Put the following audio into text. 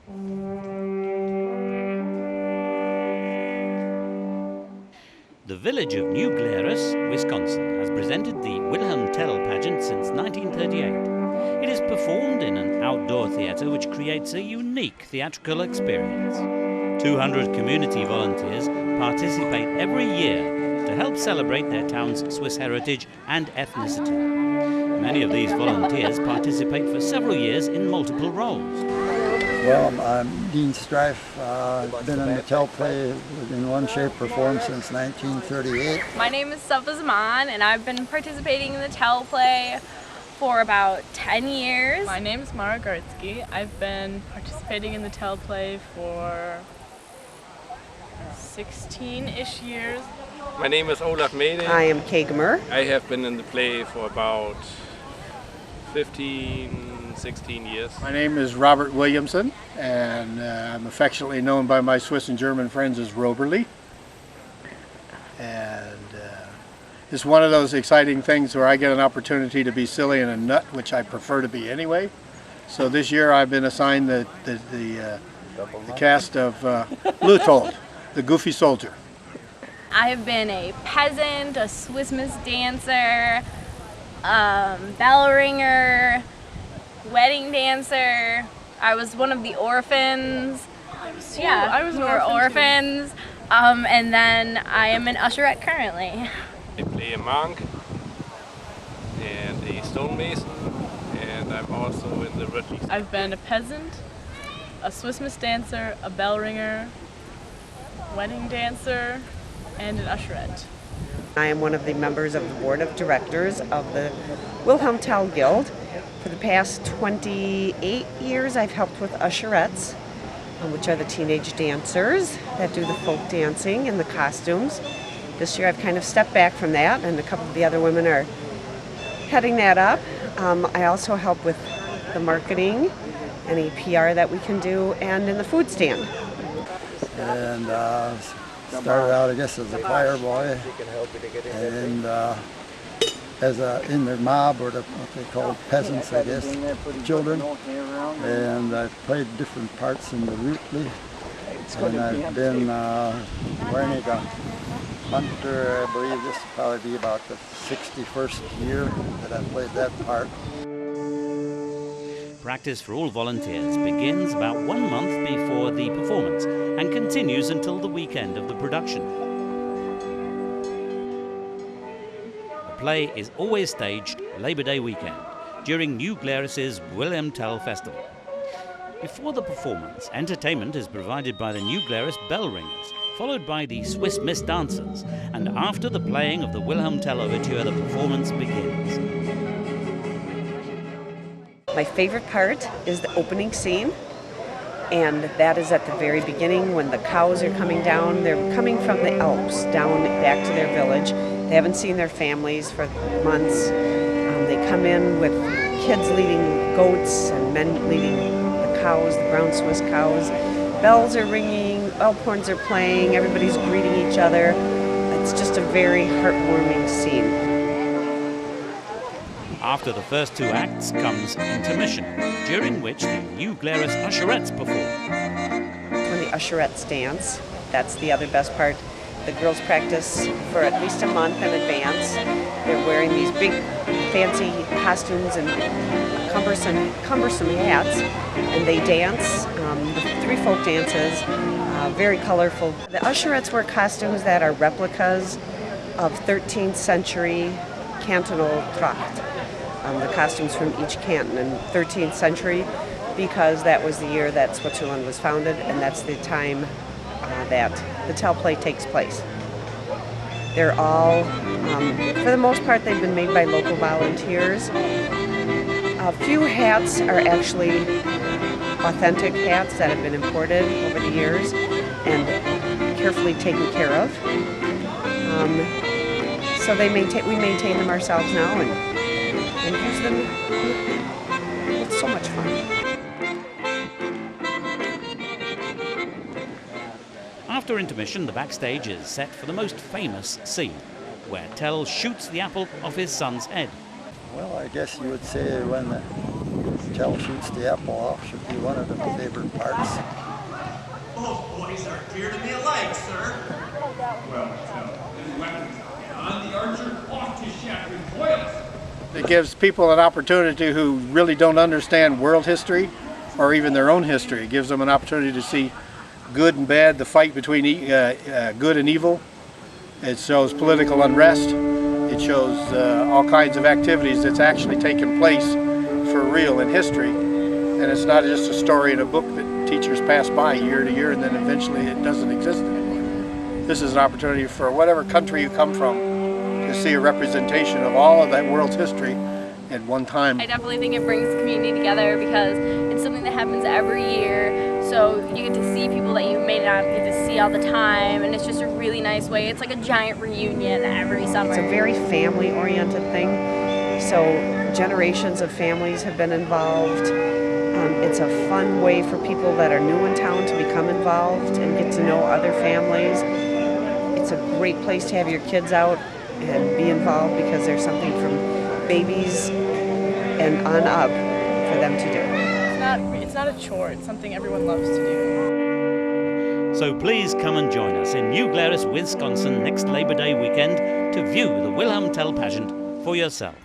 The village of New Glarus, Wisconsin, has presented the Wilhelm Tell pageant since 1938. It is performed in an outdoor theatre which creates a unique theatrical experience. 200 community volunteers participate every year to help celebrate their town's Swiss heritage and ethnicity. Many of these volunteers participate for several years in multiple roles. Well, I'm Dean Strife. I've been in the Tell play in one shape or form since 1938. My name is Safa Zaman, and I've been participating in the Tell play for about 10 years. My name is Mara Gartsky. I've been participating in the Tell play for 16-ish years. My name is Olaf Mede. I am Kagemer. I have been in the play for about 16 years. My name is Robert Williamson, and I'm affectionately known by my Swiss and German friends as Roberly. And it's one of those exciting things where I get an opportunity to be silly and a nut, which I prefer to be anyway. So this year I've been assigned the cast of Lutold, the Goofy Soldier. I have been a peasant, a Swiss Miss dancer, bell ringer, wedding dancer. I was one of the orphans. I was we were orphans. And then I am an usherette currently. I play a monk and a stonemason, and I'm also in the Rutgers. I've been a peasant, a Swiss Miss dancer, a bell ringer, wedding dancer, and an usherette. I am one of the members of the board of directors of the Wilhelm Tell Guild. For the past 28 years, I've helped with usherettes, which are the teenage dancers that do the folk dancing and the costumes. This year I've kind of stepped back from that, and a couple of the other women are heading that up. I also help with the marketing, any PR that we can do, and in the food stand. And started out, I guess, as a choir boy, and in their mob, or what they call peasants, I guess, children. And I've played different parts in the Rutli, and I've been wearing a hunter. I believe this will probably be about the 61st year that I played that part. Practice for all volunteers begins about 1 month before the performance and continues until the weekend of the production. The play is always staged Labor Day weekend during New Glarus's Wilhelm Tell Festival. Before the performance, entertainment is provided by the New Glarus bell ringers, followed by the Swiss Miss dancers, and after the playing of the Wilhelm Tell overture, the performance begins. My favorite part is the opening scene, and that is at the very beginning when the cows are coming down. They're coming from the Alps down back to their village. They haven't seen their families for months. They come in with kids leading goats and men leading the cows, the brown Swiss cows. Bells are ringing, elk horns are playing, everybody's greeting each other. It's just a very heartwarming scene. After the first 2 acts comes intermission, during which the New Glarus usherettes perform. When the usherettes dance, that's the other best part. The girls practice for at least a month in advance. They're wearing these big fancy costumes and cumbersome hats, and they dance the 3 folk dances, very colorful. The usherettes wear costumes that are replicas of 13th century cantonal tracht. The costumes from each canton in 13th century, because that was the year that Switzerland was founded, and that's the time that the Tell play takes place. They're all, for the most part, they've been made by local volunteers. A few hats are actually authentic hats that have been imported over the years and carefully taken care of. So we maintain them ourselves now and use them. It's so much fun. After intermission, the backstage is set for the most famous scene, where Tell shoots the apple off his son's head. Well, I guess you would say when the Tell shoots the apple off should be one of the favorite parts. Both boys are dear to me alike, sir. Well, his weapons on the archer off to shattering foils. It gives people an opportunity who really don't understand world history or even their own history. It gives them an opportunity to see good and bad, the fight between good and evil. It shows political unrest. It shows all kinds of activities that's actually taken place for real in history. And it's not just a story in a book that teachers pass by year to year and then eventually it doesn't exist anymore. This is an opportunity for whatever country you come from to see a representation of all of that world's history at one time. I definitely think it brings the community together because it's something that happens every year. So you get to see people that you may not get to see all the time, and it's just a really nice way. It's like a giant reunion every summer. It's a very family-oriented thing. So generations of families have been involved. It's a fun way for people that are new in town to become involved and get to know other families. It's a great place to have your kids out and be involved because there's something from babies and on up for them to do. It's not a chore, it's something everyone loves to do. So please come and join us in New Glarus, Wisconsin next Labor Day weekend to view the Wilhelm Tell pageant for yourself.